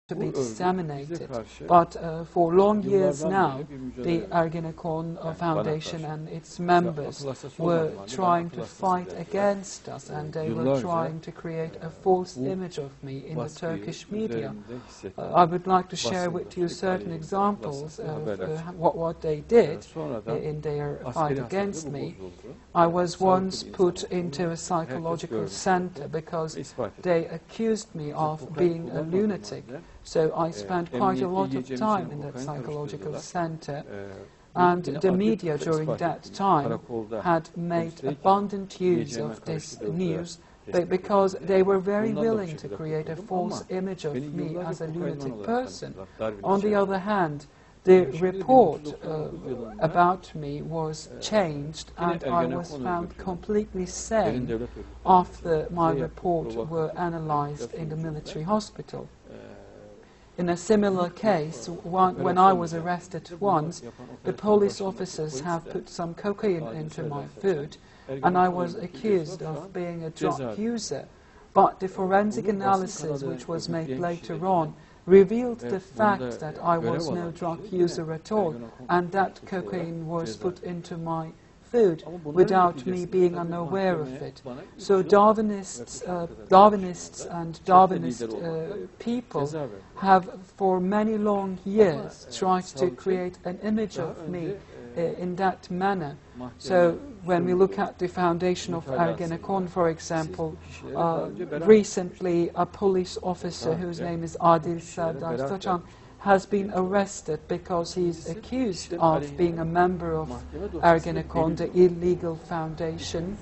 to be disseminated. But for long years now, the Ergenekon Foundation and its members were trying to fight against us, and they were trying to create a false image of me in the Turkish media. I would like to share with you certain examples of what they did in their fight against me. I was once put into a psychological center because they accused me of being a lunatic. So I spent quite a lot of time in that psychological center, and the media during that time had made abundant use of this news because they were very willing to create a false image of me as a lunatic person. On the other hand, the report about me was changed, and I was found completely sane after my report were analyzed in the military hospital. In a similar case, when I was arrested once, the police officers have put some cocaine into my food, and I was accused of being a drug user. But the forensic analysis, which was made later on, revealed the fact that I was no drug user at all, and that cocaine was put into my food without me being unaware of it. So Darwinists and Darwinist people have for many long years tried to create an image of me in that manner. So when we look at the foundation of Ergenekon, for example, recently a police officer whose name is Adil Serdar has been arrested because he's accused of being a member of Ergenekon, the illegal foundation.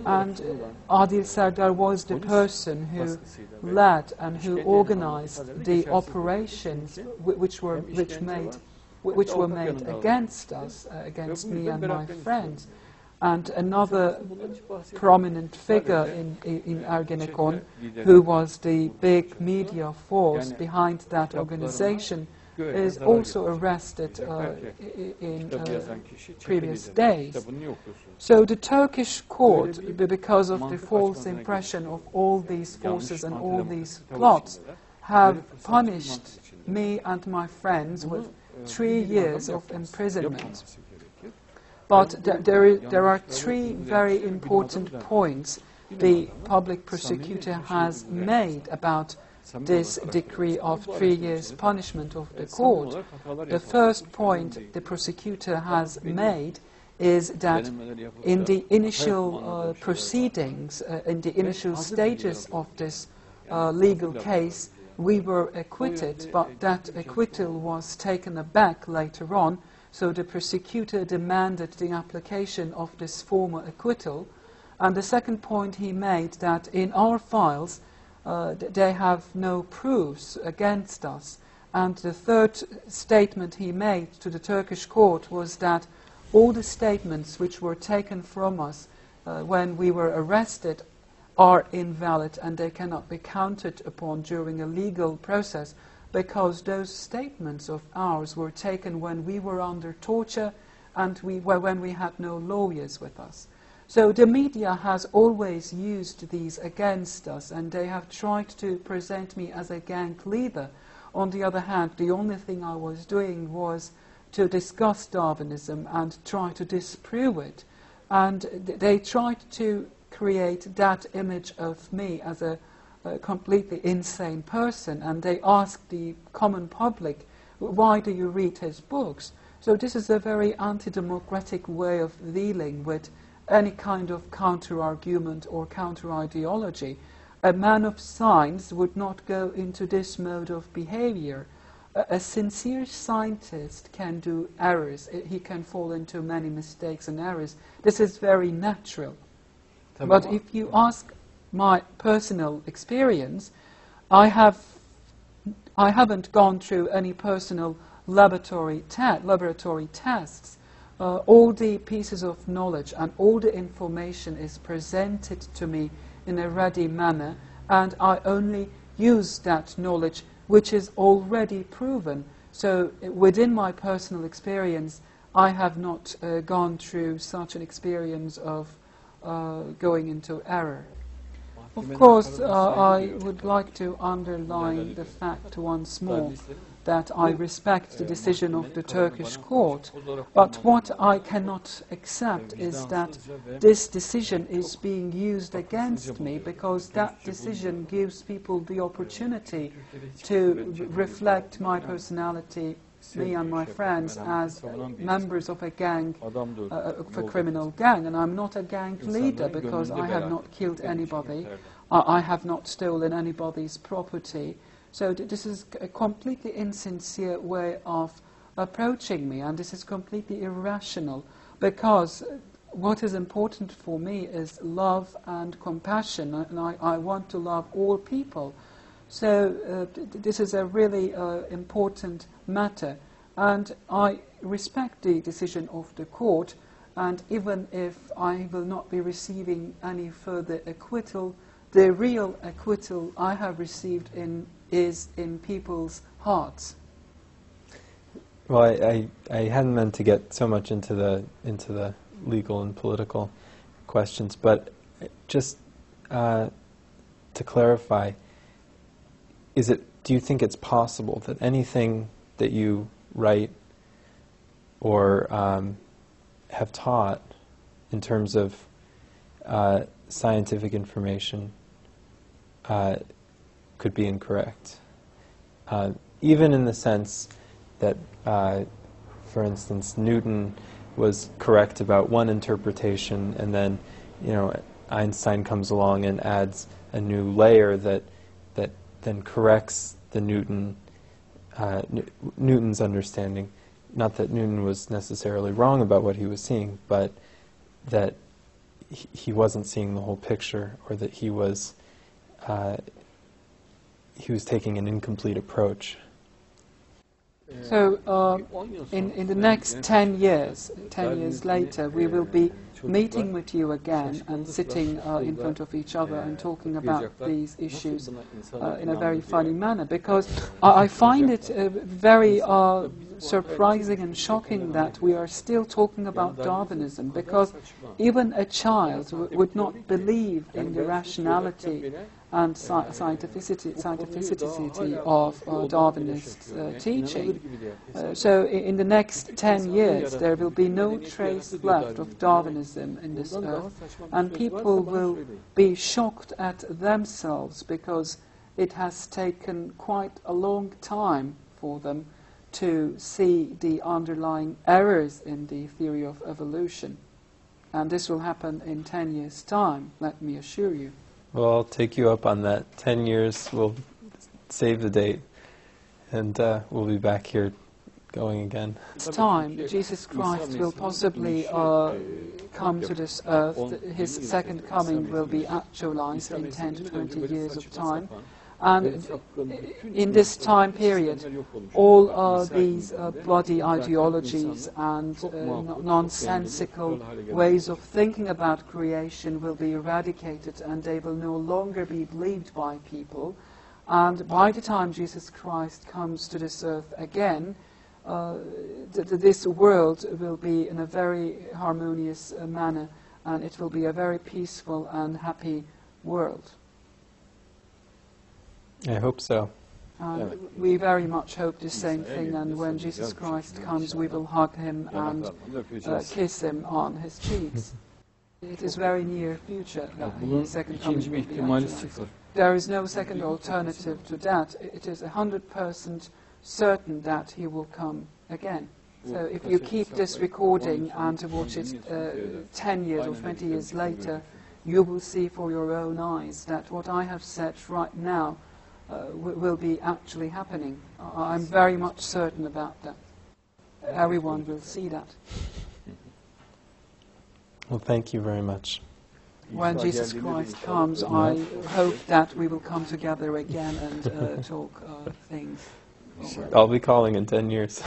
And Adil Serdar was the person who led and who organized the operations which were made against us, against me and my friends. And another prominent figure in Ergenekon, who was the big media force behind that organization, is also arrested in previous days. So the Turkish court, because of the false impression of all these forces and all these plots, have punished me and my friends with 3 years of imprisonment. But there are 3 very important points the public prosecutor has made about this decree of 3 years punishment of the court. The first point the prosecutor has made is that in the initial proceedings, in the initial stages of this legal case, we were acquitted, but that acquittal was taken aback later on. So the prosecutor demanded the application of this former acquittal. And the second point he made, that in our files they have no proofs against us. And the third statement he made to the Turkish court was that all the statements which were taken from us when we were arrested are invalid, and they cannot be counted upon during a legal process, because those statements of ours were taken when we were under torture and when we had no lawyers with us. So the media has always used these against us, and they have tried to present me as a gang leader. On the other hand, the only thing I was doing was to discuss Darwinism and try to disprove it. And they tried to create that image of me as a completely insane person, and they asked the common public, why do you read his books? So this is a very anti-democratic way of dealing with any kind of counter-argument or counter-ideology. A man of science would not go into this mode of behavior. A sincere scientist can do errors. He can fall into many mistakes and errors. This is very natural. But if you ask my personal experience, I haven't gone through any personal laboratory tests. All the pieces of knowledge and all the information is presented to me in a ready manner, and I only use that knowledge which is already proven. So within my personal experience, I have not gone through such an experience of going into error. Of course, I would like to underline the fact once more that I respect the decision of the Turkish court, but what I cannot accept is that this decision is being used against me, because that decision gives people the opportunity to reflect my personality, me and my friends, as members of a gang, of a criminal gang. And I'm not a gang leader because I have not killed anybody, I have not stolen anybody's property. So this is a completely insincere way of approaching me, and this is completely irrational, because what is important for me is love and compassion, and I want to love all people. So this is a really important matter, and I respect the decision of the court, and even if I will not be receiving any further acquittal, the real acquittal I have received is in people's hearts. Well, I hadn't meant to get so much into the legal and political questions, but just to clarify, do you think it's possible that anything that you write or have taught in terms of scientific information could be incorrect? Even in the sense that, for instance, Newton was correct about one interpretation, and then, Einstein comes along and adds a new layer that then corrects the Newton's understanding. Not that Newton was necessarily wrong about what he was seeing, but that he wasn't seeing the whole picture, or that he was taking an incomplete approach. So in the next 10 years later, we will be meeting with you again and sitting in front of each other and talking about these issues in a very funny manner, because I find it very surprising and shocking that we are still talking about Darwinism, because even a child would not believe in the rationality and scientificity of Darwinist teaching. So in the next 10 years there will be no trace left of Darwinism in this earth, and people will be shocked at themselves, because it has taken quite a long time for them to see the underlying errors in the theory of evolution. And this will happen in 10 years' time, let me assure you. Well, I'll take you up on that. 10 years, we'll save the date, and we'll be back here going again. It's time. Jesus Christ will possibly come to this earth. His second coming will be actualized in 10 to 20 years of time. And in this time period, all these bloody ideologies and nonsensical ways of thinking about creation will be eradicated, and they will no longer be believed by people. And by the time Jesus Christ comes to this earth again, this world will be in a very harmonious manner, and it will be a very peaceful and happy world. I hope so. We very much hope the same thing, and when Jesus Christ comes, we will hug him and kiss him on his cheeks. It is very near future that his second coming will be actualized. There is no second alternative to that. It is 100% certain that he will come again. So if you keep this recording and watch it 10 years or 20 years later, you will see for your own eyes that what I have said right now will be actually happening. I'm very much certain about that. Everyone will see that. Well, thank you very much. When Jesus Christ comes, I hope that we will come together again and talk things. I'll be calling in 10 years.